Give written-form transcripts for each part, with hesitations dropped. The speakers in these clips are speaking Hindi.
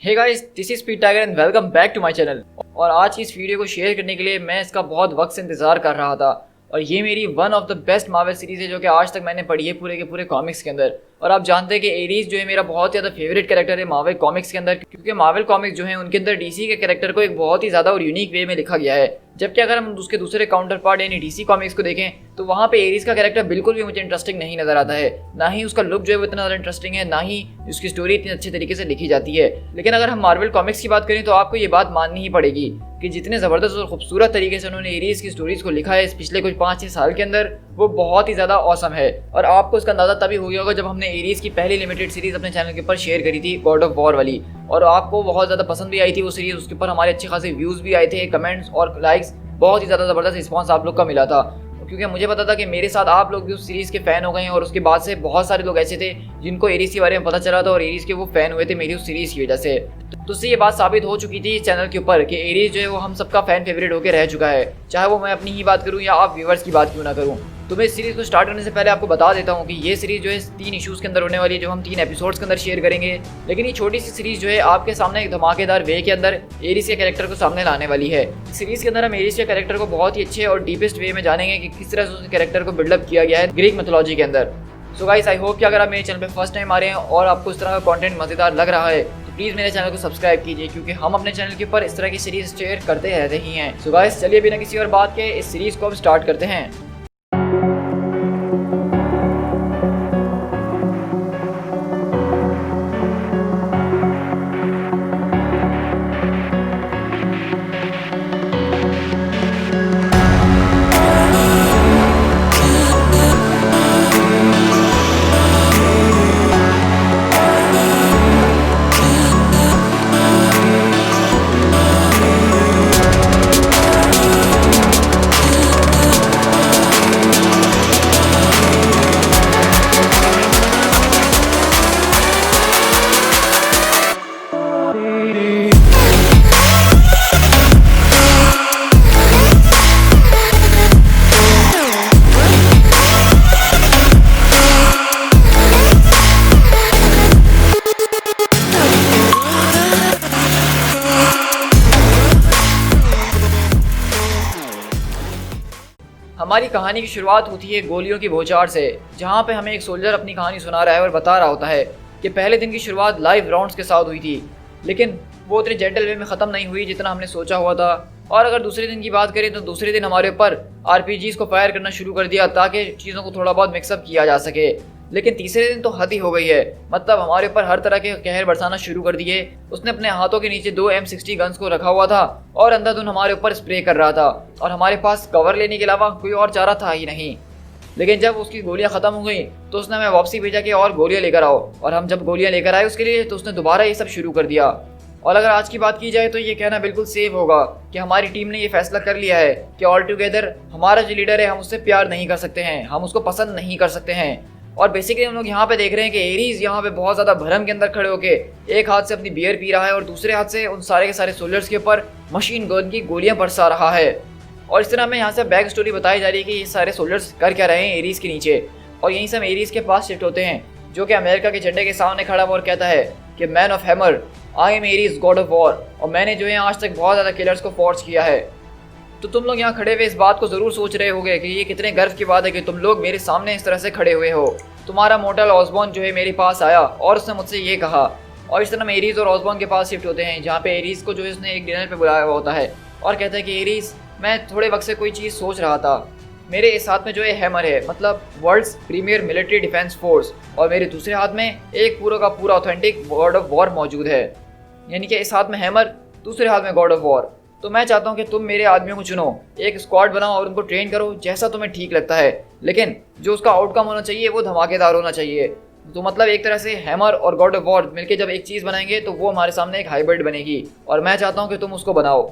Hey guys, this is Pete Tiger and welcome back to my channel. और आज की इस वीडियो को शेयर करने के लिए मैं इसका बहुत वक्त से इंतजार कर रहा था। और ये मेरी one of the best Marvel series है जो कि आज तक मैंने पढ़ी है पूरे के पूरे कॉमिक्स के अंदर। और आप जानते हैं कि एरीज जो है मेरा बहुत ज़्यादा फेवरेट कैरेक्टर है मार्वल कॉमिक्स के अंदर, क्योंकि मार्वल कॉमिक्स जो है उनके अंदर डीसी के कैरेक्टर को एक बहुत ही ज़्यादा और यूनिक वे में लिखा गया है। जबकि अगर हम उसके दूसरे काउंटर पार्ट यानी डीसी कॉमिक्स को देखें तो वहाँ पे एरीज का कैरेक्टर बिल्कुल भी मुझे इंटरेस्टिंग नहीं नजर आता है। ना ही उसका लुक जो है वो इतना ज़्यादा इंटरेस्टिंग है, ना ही उसकी स्टोरी इतनी अच्छे तरीके से लिखी जाती है। लेकिन अगर हम मार्वल कॉमिक्स की बात करें तो आपको ये बात माननी ही पड़ेगी कि जितने ज़बरदस्त और खूबसूरत तरीके से उन्होंने एरीज की स्टोरीज को लिखा है इस पिछले कुछ 5-6 साल के अंदर, वो बहुत ही ज़्यादा औसम है। और आपको इसका अंदाज़ा तभी हो गया होगा जब हमने एरीज की पहली लिमिटेड सीरीज अपने चैनल के ऊपर शेयर करी थी, गॉड ऑफ वॉर वाली। और आपको बहुत ज़्यादा पसंद भी आई थी वो सीरीज़, उसके ऊपर हमारे अच्छे खासे व्यूज़ भी आए थे, कमेंट्स और लाइक्स, बहुत ही ज़्यादा ज़बरदस्त रिस्पॉन्स आप लोग का मिला था। क्योंकि मुझे पता था कि मेरे साथ आप लोग भी उस सीरीज़ के फ़ैन हो गए हैं। और उसके बाद से बहुत सारे लोग ऐसे थे जिनको एरीज के बारे में पता चला था और एरीज के वो फ़ैन हुए थे मेरी उस सीरीज़ की वजह से। तो उससे ये बात साबित हो चुकी थी इस चैनल के ऊपर कि एरीज जो है वो हम सबका फ़ैन फेवरेट होकर रह चुका है, चाहे वो मैं अपनी ही बात करूँ या आप व्यूवर्स की बात क्यों ना करूँ। तो मैं इस सीरीज़ को स्टार्ट करने से पहले आपको बता देता हूँ कि ये सीरीज़ जो है 3 इशूज़ के अंदर होने वाली है, जो हम 3 एपिसोड्स के अंदर शेयर करेंगे। लेकिन ये छोटी सी सीरीज़ जो है आपके सामने एक धमाकेदार वे के अंदर एरीज के कैरेक्टर को सामने लाने वाली है। सीरीज़ के अंदर हम एरीज के कैरेक्टर को बहुत ही अच्छे और डीपेस्ट वे में जानेंगे कि किस तरह से उस कैरेक्टर को बिल्डअप किया गया है ग्रीक मिथोलॉजी के अंदर। सो गाइस, आई होप कि अगर आप मेरे चैनल पे फर्स्ट टाइम आ रहे हैं और आपको इस तरह का कंटेंट मज़ेदार लग रहा है तो प्लीज़ मेरे चैनल को सब्सक्राइब कीजिए, क्योंकि हम अपने चैनल के ऊपर इस तरह की सीरीज़ शेयर करते रहते ही हैं। सो गाइस, चलिए बिना किसी और बात के इस सीरीज़ को अब स्टार्ट करते हैं। हमारी कहानी की शुरुआत होती है गोलियों की बौछार से, जहाँ पे हमें एक सोल्जर अपनी कहानी सुना रहा है और बता रहा होता है कि पहले दिन की शुरुआत लाइव राउंड्स के साथ हुई थी, लेकिन वो उतने जेंटल वे में ख़त्म नहीं हुई जितना हमने सोचा हुआ था। और अगर दूसरे दिन की बात करें तो दूसरे दिन हमारे ऊपर आरपीजीज को फायर करना शुरू कर दिया ताकि चीज़ों को थोड़ा बहुत मिक्सअप किया जा सके। लेकिन तीसरे दिन तो हद ही हो गई है, मतलब हमारे ऊपर हर तरह के कहर बरसाना शुरू कर दिए। उसने अपने हाथों के नीचे 2 M60 गन्स को रखा हुआ था और अंधाधुंध हमारे ऊपर स्प्रे कर रहा था, और हमारे पास कवर लेने के अलावा कोई और चारा था ही नहीं। लेकिन जब उसकी गोलियां ख़त्म हो गई तो उसने हमें वापसी भेजा कि और गोलियां लेकर आओ। और हम जब गोलियां लेकर आए उसके लिए तो उसने दोबारा ये सब शुरू कर दिया। और अगर आज की बात की जाए तो ये कहना बिल्कुल सेफ होगा कि हमारी टीम ने ये फैसला कर लिया है कि ऑल टुगेदर हमारा जो लीडर है हम उससे प्यार नहीं कर सकते हैं, हम उसको पसंद नहीं कर सकते हैं। और बेसिकली हम लोग यहाँ पे देख रहे हैं कि एरीज यहाँ पे बहुत ज़्यादा भरम के अंदर खड़े होके एक हाथ से अपनी बियर पी रहा है और दूसरे हाथ से उन सारे के सारे सोल्जर्स के ऊपर मशीन गन की गोलियां बरसा रहा है। और इस तरह हमें यहाँ से बैक स्टोरी बताई जा रही है कि ये सारे सोल्जर्स कर क्या रहे हैं एरीज के नीचे। और यहीं से हम एरीज के पास शिफ्ट होते हैं, जो कि अमेरिका के झंडे के सामने खड़ा हुआ और कहता है कि man of hammer, I am Aries God of war, और मैंने जो है आज तक बहुत ज़्यादा किलर्स को फॉर्ज किया है। तो तुम लोग यहाँ खड़े हुए इस बात को ज़रूर सोच रहे होगे कि ये कितने गर्व की बात है कि तुम लोग मेरे सामने इस तरह से खड़े हुए हो। तुम्हारा मोर्टल ऑसबॉर्न जो है मेरे पास आया और उसने मुझसे ये कहा। और इस तरह हम एरीज और ऑसबॉर्न के पास शिफ्ट होते हैं, जहाँ पे एरीज को जो है उसने एक डिनर पे बुलाया हुआ होता है और कहता है कि एरीज, मैं थोड़े वक्त से कोई चीज़ सोच रहा था। मेरे इस हाथ में जो है हैमर है, मतलब world's premier military defence force, और मेरे दूसरे हाथ में एक पूरा का पूरा ऑथेंटिक गॉड ऑफ वॉर मौजूद है। यानी कि इस हाथ में हैमर, दूसरे हाथ में गॉड ऑफ वॉर। तो मैं चाहता हूं कि तुम मेरे आदमियों को चुनो, एक स्क्वाड बनाओ और उनको ट्रेन करो जैसा तुम्हें ठीक लगता है, लेकिन जो उसका आउटकम होना चाहिए वो धमाकेदार होना चाहिए। तो मतलब एक तरह से हैमर और गॉड ऑफ वॉर मिलकर जब एक चीज़ बनाएंगे तो वो हमारे सामने एक हाइब्रिड बनेगी, और मैं चाहता हूँ कि तुम उसको बनाओ।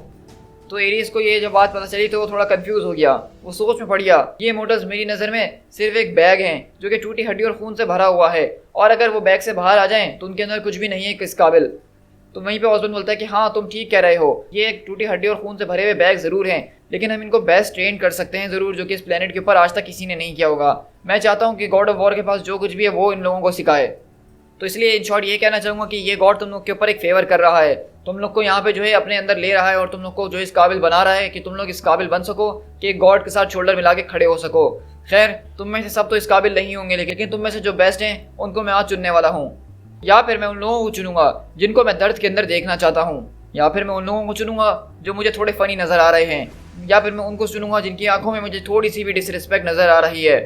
तो एरीज को ये जब बात पता चली तो वो थोड़ा कंफ्यूज हो गया, वो सोच में पड़ गया। ये मोटर्स मेरी नज़र में सिर्फ एक बैग हैं जो कि टूटी हड्डी और खून से भरा हुआ है, और अगर वो बैग से बाहर आ जाएं तो उनके अंदर कुछ भी नहीं है किस काबिल। तो वहीं पे ऑसबॉर्न बोलता है कि हाँ तुम ठीक कह रहे हो, ये एक टूटी हड्डी और खून से भरे हुए बैग ज़रूर हैं, लेकिन हम इनको बेस्ट ट्रेन कर सकते हैं ज़रूर, जो कि इस प्लेनेट के ऊपर आज तक किसी ने नहीं किया होगा। मैं चाहता हूँ कि गॉड ऑफ वॉर के पास जो कुछ भी है वो इन लोगों को सिखाए। तो इसलिए इन शॉर्ट ये कहना चाहूँगा कि ये गॉड तुम लोग के ऊपर एक फेवर कर रहा है, तुम लोग को यहाँ पे जो है अपने अंदर ले रहा है और तुम लोग को जो इस काबिल बना रहा है कि तुम लोग इस काबिल बन सको कि एक गॉड के साथ शोल्डर मिला के खड़े हो सको। खैर तुम में से सब तो इस काबिल नहीं होंगे, लेकिन तुम में से जो बेस्ट हैं उनको मैं आज चुनने वाला हूँ। या फिर मैं उन लोगों को चुनूंगा जिनको मैं दर्द के अंदर देखना चाहता हूँ, या फिर मैं उन लोगों को चुनूंगा जो मुझे थोड़े फनी नज़र आ रहे हैं, या फिर मैं उनको चुनूंगा जिनकी आंखों में मुझे थोड़ी सी भी डिसरिस्पेक्ट नज़र आ रही है।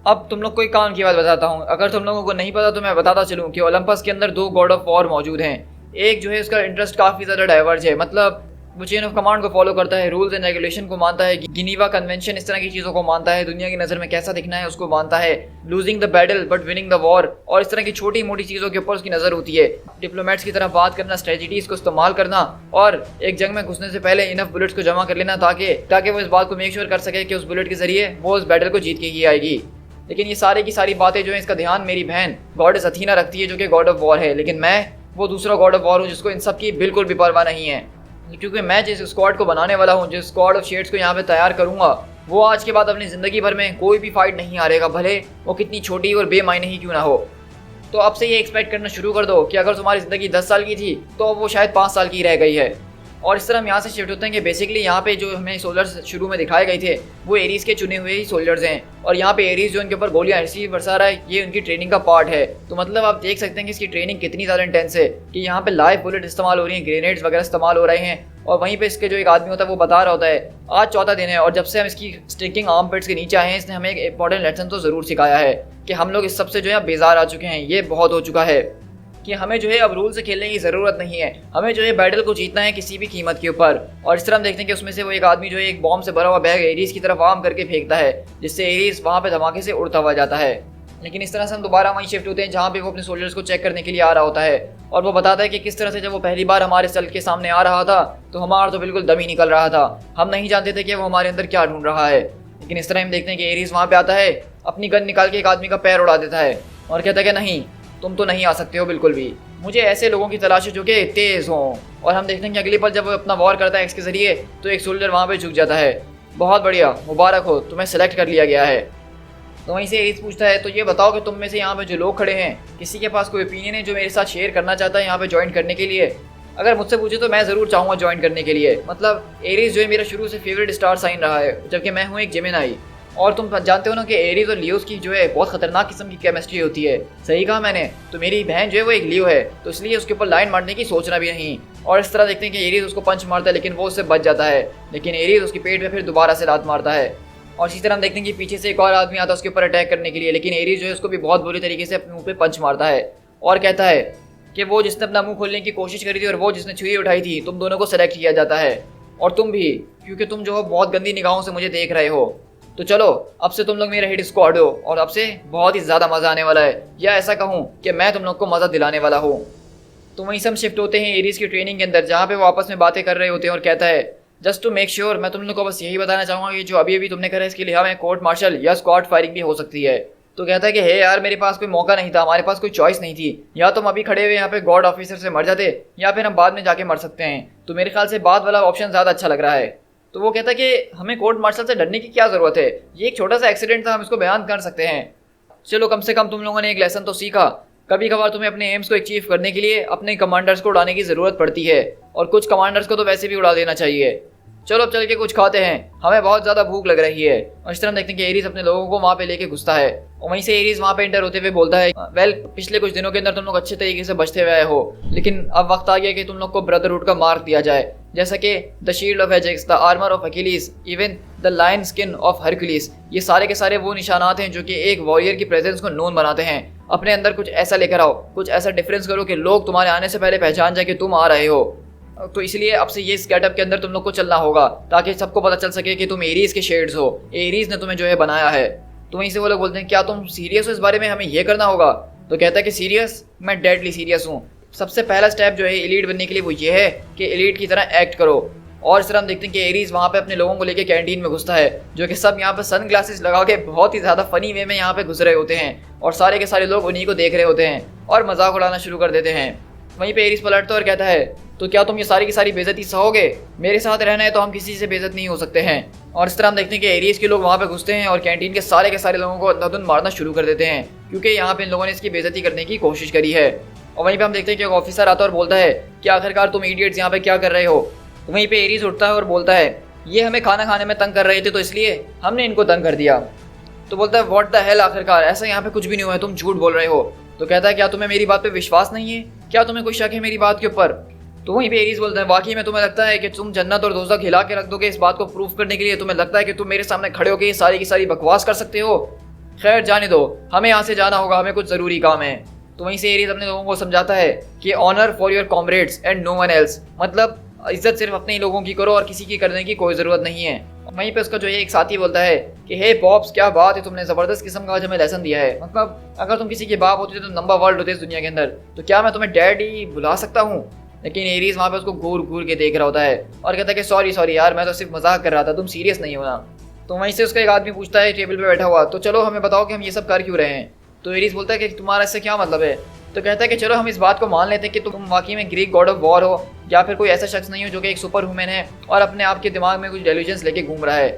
अब तुम लोग को एक काम की बात बताता हूँ, अगर तुम लोगों को नहीं पता तो मैं बताता चलूँ कि ओलंपस के अंदर 2 गॉड ऑफ वॉर मौजूद हैं। एक जो है उसका इंटरेस्ट काफ़ी ज़्यादा डाइवर्ज है, मतलब वो चेन ऑफ कमांड को फॉलो करता है, रूल्स एंड रेगुलेशन को मानता है, जिनीवा कन्वेंशन इस तरह की चीज़ों को मानता है, दुनिया की नज़र में कैसा दिखना है उसको मानता है, losing the battle but winning the war, और इस तरह की छोटी मोटी चीज़ों के ऊपर उसकी नज़र होती है। डिप्लोमेट्स की तरह बात करना, स्ट्रेटजीज को इस्तेमाल करना और एक जंग में घुसने से पहले इनफ बुलेट्स को जमा कर लेना ताकि वो इस बात को मेक श्योर कर सके कि उस बुलेट के जरिए वो उस बैटल को जीत के ही आएगी। लेकिन ये सारी की सारी बातें जो है इसका ध्यान मेरी बहन गॉडेस अथीना रखती है जो कि गॉड ऑफ वॉर है, लेकिन मैं वो दूसरा गॉड ऑफ वॉर हूँ जिसको इन सब की बिल्कुल भी परवाह नहीं है। क्योंकि मैं जिस स्क्वाड को बनाने वाला हूँ, जिस स्क्वाड ऑफ शेड्स को यहाँ पे तैयार करूँगा, वो आज के बाद अपनी ज़िंदगी भर में कोई भी फाइट नहीं हारेगा, भले वो कितनी छोटी और बेमायने ही क्यों ना हो। तो अब से ये एक्सपेक्ट करना शुरू कर दो कि अगर तुम्हारी ज़िंदगी 10 साल की थी तो वो शायद 5 साल की रह गई है। और इस तरह हम यहाँ से शिफ्ट होते हैं कि बेसिकली यहाँ पे जो हमें सोल्जर्स शुरू में दिखाए गए थे वो एरीज के चुने हुए ही सोल्जर्स हैं, और यहाँ पे एरीज जो उनके ऊपर गोलियाँ ऐसी बरसा रहा है ये उनकी ट्रेनिंग का पार्ट है। तो मतलब आप देख सकते हैं कि इसकी ट्रेनिंग कितनी ज़्यादा इंटेंस है कि यहाँ पे लाइव बुलेट इस्तेमाल हो रही हैं, ग्रेनेड्स वगैरह इस्तेमाल हो रहे हैं, और वहीं पे इसके जो एक आदमी होता है वो बता रहा होता है आज चौथा दिन है और जब से हम इसकी स्टिकिंग आर्म पेट्स के नीचे आए हैं इसने हमें एक इंपॉर्टेंट लेसन तो ज़रूर सिखाया है कि हम लोग इस सबसे जो है बेजार आ चुके हैं, ये बहुत हो चुका है कि हमें जो है अब रूल से खेलने की ज़रूरत नहीं है, हमें जो है बैटल को जीतना है किसी भी कीमत के ऊपर। और इस तरह हम देखते हैं कि उसमें से वो एक आदमी जो है एक बॉम्ब से भरा हुआ बैग एरीज की तरफ आर्म करके फेंकता है, जिससे एरीज वहाँ पे धमाके से उड़ता हुआ जाता है। लेकिन इस तरह से हम दोबारा वहीं शिफ्ट होते हैं जहाँ पे वो अपने सोल्जर्स को चेक करने के लिए आ रहा होता है, और वो बताता है कि किस तरह से जब वो पहली बार हमारे सेल के सामने आ रहा था तो हमारा तो बिल्कुल दम ही निकल रहा था, हम नहीं जानते थे कि वो हमारे अंदर क्या ढूंढ रहा है। लेकिन इस तरह हम देखते हैं कि एरीज वहाँ पे आता है, अपनी गन निकाल के एक आदमी का पैर उड़ा देता है और कहता है कि नहीं तुम तो नहीं आ सकते हो बिल्कुल भी, मुझे ऐसे लोगों की तलाश है जो कि तेज़ हों। और हम देखते हैं कि अगली पल जब वो अपना वॉर करता है एक्स के जरिए तो एक सोल्जर वहाँ पे झुक जाता है, बहुत बढ़िया मुबारक हो तुम्हें सेलेक्ट कर लिया गया है। तो वहीं से एरीज पूछता है तो ये बताओ कि तुम में से यहाँ पे जो लोग खड़े हैं किसी के पास कोई ओपिनियन है जो मेरे साथ शेयर करना चाहता है यहाँ पे ज्वाइन करने के लिए। अगर मुझसे पूछे तो मैं ज़रूर चाहूँगा ज्वाइन करने के लिए, मतलब एरीज जो है मेरा शुरू से फेवरेट स्टार साइन रहा है, जबकि मैं हूँ एक जेमिनाई। और तुम जानते हो ना कि एरीज और लियोस की जो है बहुत खतरनाक किस्म की केमिस्ट्री होती है। सही कहा मैंने, तो मेरी बहन जो है वो एक लियो है, तो इसलिए उसके ऊपर लाइन मारने की सोचना भी नहीं। और इस तरह देखते हैं कि एरीज उसको पंच मारता है लेकिन वो उससे बच जाता है, लेकिन एरीज उसके पेट में फिर दोबारा से लात मारता है। और इसी तरह हम देखते हैं कि पीछे से एक और आदमी आता है उसके ऊपर अटैक करने के लिए, लेकिन एरीज जो है उसको भी बहुत बुरी तरीके से अपने मुंह पे पंच मारता है और कहता है कि वो जिसने अपना मुंह खोलने की कोशिश करी थी और वो जिसने छुरी उठाई थी, तुम दोनों को सेलेक्ट किया जाता है, और तुम भी, क्योंकि तुम जो हो बहुत गंदी निगाहों से मुझे देख रहे हो। तो चलो अब से तुम लोग मेरे हिट स्क्वाड हो और अब से बहुत ही ज़्यादा मज़ा आने वाला है, या ऐसा कहूँ कि मैं तुम लोग को मज़ा दिलाने वाला हूँ। तो वहीं से हम शिफ्ट होते हैं एरीज की ट्रेनिंग के अंदर जहाँ पे वो आपस में बातें कर रहे होते हैं, और कहता है जस्ट टू मेक श्योर मैं तुम लोग को बस यही बताना चाहूँगा कि जो अभी तुमने करा इसके लिए हमें कोर्ट मार्शल या स्क्वाड फायरिंग भी हो सकती है। तो कहता है कि हे यार मेरे पास कोई मौका नहीं था, हमारे पास कोई चॉइस नहीं थी, या तुम अभी खड़े हुए यहाँ पे गॉड ऑफिसर से मर जाते या फिर हम बाद में जाके मर सकते हैं, तो मेरे ख्याल से बाद वाला ऑप्शन ज़्यादा अच्छा लग रहा है। तो वो कहता है कि हमें कोर्ट मार्शल से डरने की क्या ज़रूरत है, ये एक छोटा सा एक्सीडेंट था, हम इसको बयान कर सकते हैं। चलो कम से कम तुम लोगों ने एक लेसन तो सीखा, कभी कभार तुम्हें अपने एम्स को अचीव करने के लिए अपने कमांडर्स को उड़ाने की ज़रूरत पड़ती है, और कुछ कमांडर्स को तो वैसे भी उड़ा देना चाहिए। चलो अब चल के कुछ खाते हैं, हमें बहुत ज़्यादा भूख लग रही है। और इस तरह देखते हैं कि एरीज अपने लोगों को वहाँ पे लेके घुसता है, और वहीं से एरीज वहाँ पे एंटर होते हुए बोलता है वेल पिछले कुछ दिनों के अंदर तुम लोग अच्छे तरीके से बचते हुए आए हो, लेकिन अब वक्त आ गया कि तुम लोग को ब्रदरहुड का मार्क दिया जाए, जैसा कि the shield of Ajax, the armour of Achilles, even the lion skin of Hercules. ये सारे के सारे वो निशानात हैं जो कि एक वॉरियर की प्रेजेंस को नोन बनाते हैं। अपने अंदर कुछ ऐसा लेकर आओ, कुछ ऐसा डिफरेंस करो कि लोग तुम्हारे आने से पहले पहचान जाए कि तुम आ रहे हो। तो इसलिए अब से ये गेटअप के अंदर तुम लोग को चलना होगा ताकि सबको पता चल सके कि तुम एरीज के शेड्स हो, एरीज ने तुम्हें जो है बनाया है। तो वहीं से वो लोग बोलते हैं क्या तुम सीरियस हो इस बारे में, हमें ये करना होगा? तो कहता है कि सीरियस, मैं डेडली सीरियस हूँ। सबसे पहला स्टेप जो है एलीट बनने के लिए वो ये है कि एलीट की तरह एक्ट करो। और इस तरह हम देखते हैं कि एरीज वहाँ पे अपने लोगों को लेके कैंटीन में घुसता है, जो कि सब यहाँ पे सन ग्लासेस लगा के बहुत ही ज़्यादा फनी वे में यहाँ पे घुस रहे होते हैं, और सारे के सारे लोग उन्हीं को देख रहे होते हैं और मजाक उड़ाना शुरू कर देते हैं। वहीं पे एरीज पलटता है और कहता है तो क्या तुम ये सारी की सारी बेइज्जती सहोगे? मेरे साथ रहना है तो हम किसी से बेइज्जत नहीं हो सकते हैं। और इस तरह हम देखते हैं कि एरीज के लोग वहाँ पे घुसते हैं और कैंटीन के सारे लोगों को अंधाधुंध मारना शुरू कर देते हैं, क्योंकि यहाँ पे इन लोगों ने इसकी बेइज्जती करने की कोशिश करी है। और वहीं पे हम देखते हैं कि एक ऑफिसर आता है और बोलता है कि आखिरकार तुम इडियट्स यहाँ पे क्या कर रहे हो। तो वहीं पे एरीज उठता है और बोलता है ये हमें खाना खाने में तंग कर रहे थे तो इसलिए हमने इनको तंग कर दिया। तो बोलता है व्हाट द हेल, आखिरकार ऐसा यहाँ पे कुछ भी नहीं हुआ है, तुम झूठ बोल रहे हो। तो कहता है क्या तुम्हें मेरी बात पे विश्वास नहीं है, क्या तुम्हें कोई शक है मेरी बात के ऊपर। तो वहीं पे एरीज बोलता है वाकई में तुम्हें लगता है कि तुम जन्नत और दोज़ख हिला के रख दोगे इस बात को प्रूफ करने के लिए, तुम्हें लगता है कि तुम मेरे सामने खड़े होकर ये सारी की सारी बकवास कर सकते हो। खैर जाने दो, हमें यहाँ से जाना होगा, हमें कुछ ज़रूरी काम है। तो वहीं से एरीज अपने लोगों को समझाता है कि honour for your comrades and no one else, मतलब इज्जत सिर्फ अपने ही लोगों की करो और किसी की करने की कोई ज़रूरत नहीं है। वहीं पे उसका जो है एक साथी बोलता है कि हे बॉब्स, क्या बात है, तुमने ज़बरदस्त किस्म का आज हमें लेसन दिया है। मतलब अगर तुम किसी के बाप होते तो नंबर वर्ल्ड होते इस दुनिया के अंदर, तो क्या मैं तुम्हें डैडी बुला सकता हूँ। लेकिन एरीज वहाँ पे उसको घूर घूर के देख रहा होता है और कहता है कि सॉरी यार, मैं तो सिर्फ मजाक कर रहा था, तुम सीरियस नहीं होना। तो वहीं से उसका एक आदमी पूछता है टेबल पे बैठा हुआ, तो चलो हमें बताओ कि हम ये सब कर क्यों रहे हैं। तो एरीज बोलता है कि तुम्हारा इससे क्या मतलब है। तो कहता है कि चलो हम इस बात को मान लेते हैं कि तुम वाकई में ग्रीक गॉड ऑफ वॉर हो, या फिर कोई ऐसा शख्स नहीं हो जो कि एक सुपर ह्यूमन है और अपने आप के दिमाग में कुछ डेल्यूजन्स लेके घूम रहा है।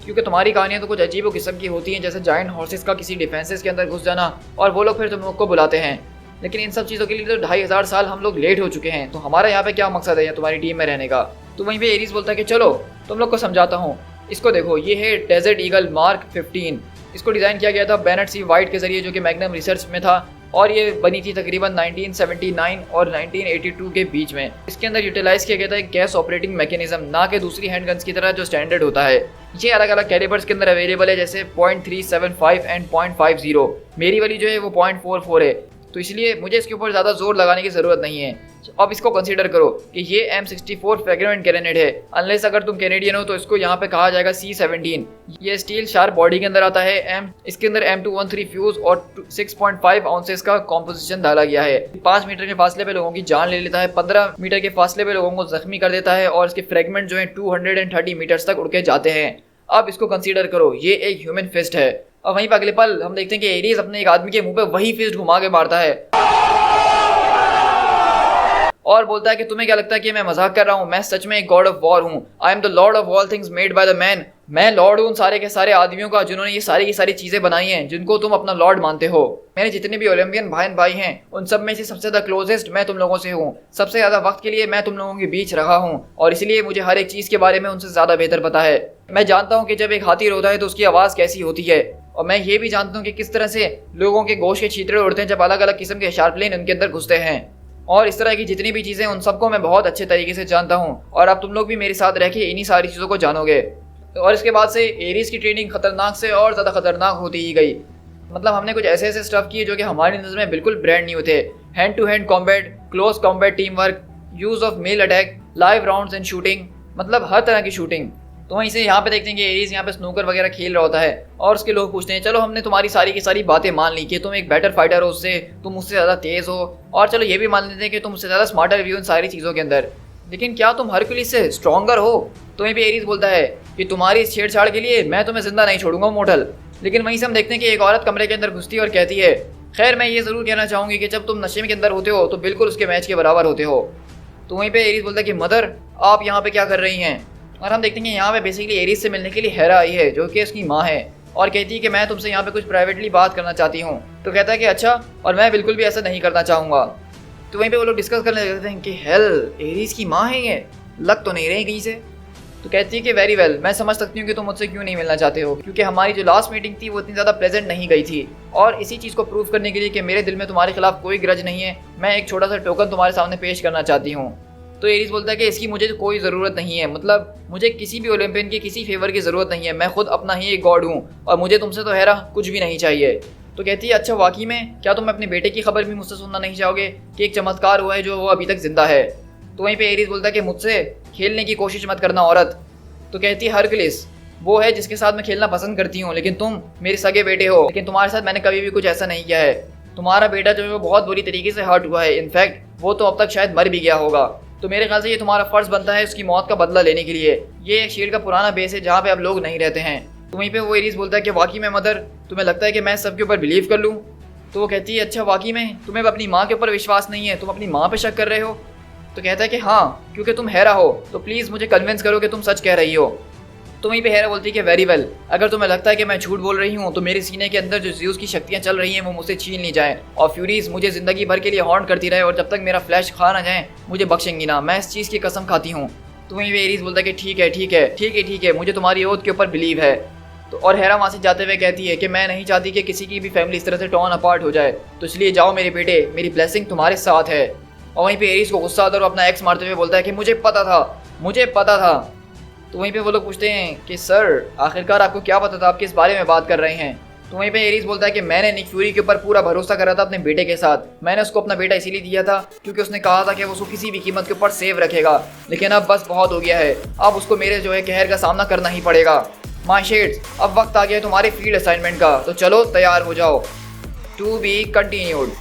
क्योंकि तुम्हारी कहानियाँ तो कुछ अजीब किस्म की होती हैं, जैसे जायंट हॉर्सेस का किसी डिफेंसेस के अंदर घुस जाना और वो लोग फिर तुम लोग को बुलाते हैं। लेकिन इन सब चीज़ों के लिए तो 2500 साल हम लोग लेट हो चुके हैं, तो हमारा यहाँ पे क्या मकसद है तुम्हारी टीम में रहने का। तो वहीं पे एरीज बोलता है कि चलो तुम लोग को समझाता हूँ, इसको देखो, ये है डेजर्ट ईगल मार्क 15। इसको डिज़ाइन किया गया था बेनेट सी वाइट के जरिए, जो कि मैग्नम रिसर्च में था, और ये बनी थी तकरीबन 1979 और 1982 के बीच में। इसके अंदर यूटिलाइज किया गया था एक गैस ऑपरेटिंग मैकेनिज्म, ना कि दूसरी हैंडगन्स की तरह जो स्टैंडर्ड होता है। ये अलग अलग कैलिबर्स के अंदर अवेलेबल है, जैसे 0.375 एंड 0.50। मेरी वाली जो है वो 0.44 है, तो इसलिए मुझे इसके ऊपर ज़्यादा जोर लगाने की ज़रूरत नहीं है। अब इसको कंसीडर करो कि ये M64 फ्रेगमेंट ग्रेनेड है, अनलेस अगर तुम कैनेडियन हो तो इसको यहाँ पे कहा जाएगा C17। ये स्टील शार्प बॉडी के अंदर आता है। इसके अंदर M213 फ्यूज और 6.5 आउंसेस का कॉम्पोजिशन डाला गया है। 5 मीटर के फासले पे लोगों की जान ले लेता है, 15 मीटर के फासले पे लोगों को जख्मी कर देता है, और इसके फ्रेगमेंट जो है 230 मीटर्स तक उड़ के जाते हैं। अब इसको कंसीडर करो, ये एक ह्यूमन फिस्ट है। और वहीं पर अगले पल हम देखते हैं कि एरीज अपने एक आदमी के मुंह पे वही फिस्ट घुमा के मारता है और बोलता है कि तुम्हें क्या लगता है कि मैं मजाक कर रहा हूँ, मैं सच में एक गॉड ऑफ वॉर हूँ। I am the Lord of all things made by the man. मैं लॉर्ड हूँ उन सारे के सारे आदमियों का जिन्होंने ये सारी की सारी चीज़ें बनाई हैं, जिनको तुम अपना लॉर्ड मानते हो। मेरे जितने भी ओलंपियन भाई हैं उन सब में से सबसे ज़्यादा क्लोजेस्ट मैं तुम लोगों से हूँ, सबसे ज़्यादा वक्त के लिए मैं तुम लोगों के बीच रहा हूँ, और इसलिए मुझे हर एक चीज़ के बारे में उनसे ज़्यादा बेहतर पता है। मैं जानता हूँ कि जब एक हाथी रोता है तो उसकी आवाज़ कैसी होती है, और मैं ये भी जानता हूँ कि किस तरह से लोगों के गोश्त के छींतरे उड़ते हैं जब अलग अलग किस्म के शार्पलेन उनके अंदर घुसते हैं। और इस तरह की जितनी भी चीज़ें उन सबको मैं बहुत अच्छे तरीके से जानता हूँ, और अब तुम लोग भी मेरे साथ रह के इन्हीं सारी चीज़ों को जानोगे। और इसके बाद से एरीज की ट्रेनिंग खतरनाक से और ज़्यादा खतरनाक होती ही गई। मतलब हमने कुछ ऐसे ऐसे स्टफ किए जो कि हमारी नज़र में बिल्कुल ब्रांड न्यू थे। Hand to hand combat, close combat team work, use of melee attack, live rounds and shooting, मतलब हर तरह की शूटिंग। तो वहीं से यहाँ पे देखते हैं कि एरीज यहाँ पे स्नूकर वगैरह खेल रहा होता है, और उसके लोग पूछते हैं चलो हमने तुम्हारी सारी की सारी बातें मान ली कि तुम एक बेटर फाइटर हो उससे, तुम उससे ज़्यादा तेज़ हो, और चलो ये भी मान लेते हैं कि तुम उससे ज़्यादा स्मार्टर भी हो इन सारी चीज़ों के अंदर, लेकिन क्या तुम हरकुलिस से स्ट्रॉन्गर हो। तो वहीं पे एरीज बोलता है कि तुम्हारी इस छेड़छाड़ के लिए मैं तुम्हें जिंदा नहीं छोड़ूंगा मोटल। लेकिन वहीं से हम देखते हैं कि एक औरत कमरे के अंदर घुसती है और कहती है खैर मैं ये ज़रूर कहना चाहूँगी कि जब तुम नशे के अंदर होते हो तो बिल्कुल उसके मैच के बराबर होते हो। तो वहीं पे एरीज बोलता है कि मदर आप यहाँ पे क्या कर रही हैं। और हम देखते हैं कि यहाँ पे बेसिकली एरीज से मिलने के लिए हेरा आई है जो कि उसकी माँ है, और कहती है कि मैं तुमसे यहाँ पे कुछ प्राइवेटली बात करना चाहती हूँ। तो कहता है कि अच्छा, और मैं बिल्कुल भी ऐसा नहीं करना चाहूँगा। तो वहीं पे वो लोग डिस्कस करने लगते हैं कि हेल एरीज की माँ है ये, लग तो नहीं रही कहीं से। तो कहती है कि वेरी वेल, मैं समझ सकती हूँ कि तुम मुझसे क्यों नहीं मिलना चाहते हो, क्योंकि हमारी जो लास्ट मीटिंग थी वो इतनी ज़्यादा प्लेजेंट नहीं गई थी, और इसी चीज़ को प्रूव करने के लिए कि मेरे दिल में तुम्हारे खिलाफ कोई ग्रज नहीं है, मैं एक छोटा सा टोकन तुम्हारे सामने पेश करना चाहती हूँ। तो एरीज बोलता है कि इसकी मुझे कोई ज़रूरत नहीं है, मतलब मुझे किसी भी ओलंपियन की किसी फेवर की ज़रूरत नहीं है, मैं खुद अपना ही एक गॉड हूँ, और मुझे तुमसे तो हेरा कुछ भी नहीं चाहिए। तो कहती है अच्छा वाकई में, क्या तुम अपने बेटे की खबर भी मुझसे सुनना नहीं चाहोगे कि एक चमत्कार हुआ है जो वो अभी तक जिंदा है। तो वहीं पे एरीज बोलता है कि मुझसे खेलने की कोशिश मत करना औरत। तो कहती है हरकुलिस वो है जिसके साथ मैं खेलना पसंद करती हूँ, लेकिन तुम मेरे सगे बेटे हो, लेकिन तुम्हारे साथ मैंने कभी भी कुछ ऐसा नहीं किया है। तुम्हारा बेटा जो है वो बहुत बुरी तरीके से हर्ट हुआ है, इनफैक्ट वो तो अब तक शायद मर भी गया होगा। तो मेरे ख्याल से ये तुम्हारा फर्ज बनता है उसकी मौत का बदला लेने के लिए। ये एक शील्ड का पुराना बेस है जहाँ पे अब लोग नहीं रहते हैं। तो वहीं पे वो एरीज बोलता है कि वाकई में मदर, तुम्हें लगता है कि मैं सबके ऊपर बिलीव कर लूँ। तो वो कहती है अच्छा वाकई में तुम्हें अपनी माँ के ऊपर विश्वास नहीं है, तुम अपनी माँ पे शक कर रहे हो। तो कहता है कि हाँ, क्योंकि तुम हैरा हो तो प्लीज़ मुझे कन्विंस करो कि तुम सच कह रही हो। तो वहीं पे हेरा बोलती है कि वेरी वेल, अगर तुम्हें लगता है कि मैं झूठ बोल रही हूँ तो मेरे सीने के अंदर जो ज़्यूस की शक्तियाँ चल रही हैं वो मुझसे छीन ली जाएं और फ्यूरीज मुझे ज़िंदगी भर के लिए हॉन्ट करती रहे और जब तक मेरा फ्लैश खा ना जाए मुझे बख्शेंगी ना, मैं इस चीज़ की कसम खाती हूँ। तो वहीं पे एरीज बोलता है कि ठीक है, मुझे तुम्हारी ओथ के ऊपर बिलीव है। तो और हेरा वहाँ से जाते हुए कहती है कि मैं नहीं चाहती कि किसी की भी फैमिली इस तरह से टॉर्न अपार्ट हो जाए, तो इसलिए जाओ मेरे बेटे, मेरी ब्लेसिंग तुम्हारे साथ है। और वहीं पे एरीज को गुस्सा आता है और अपना एक्स मारते हुए बोलता है कि मुझे पता था। तो वहीं पे वो लोग पूछते हैं कि सर आखिरकार आपको क्या पता था, आप किस बारे में बात कर रहे हैं। तो वहीं पे एरीज बोलता है कि मैंने निक फ्यूरी के ऊपर पूरा भरोसा करा था अपने बेटे के साथ, मैंने उसको अपना बेटा इसीलिए दिया था क्योंकि उसने कहा था कि वो उसको किसी भी कीमत के ऊपर सेव रखेगा, लेकिन अब बस बहुत हो गया है, अब उसको मेरे जो है कहर का सामना करना ही पड़ेगा। माय शेड्स, अब वक्त आ गया है तुम्हारे फील्ड असाइनमेंट का, तो चलो तैयार हो जाओ। To be continued.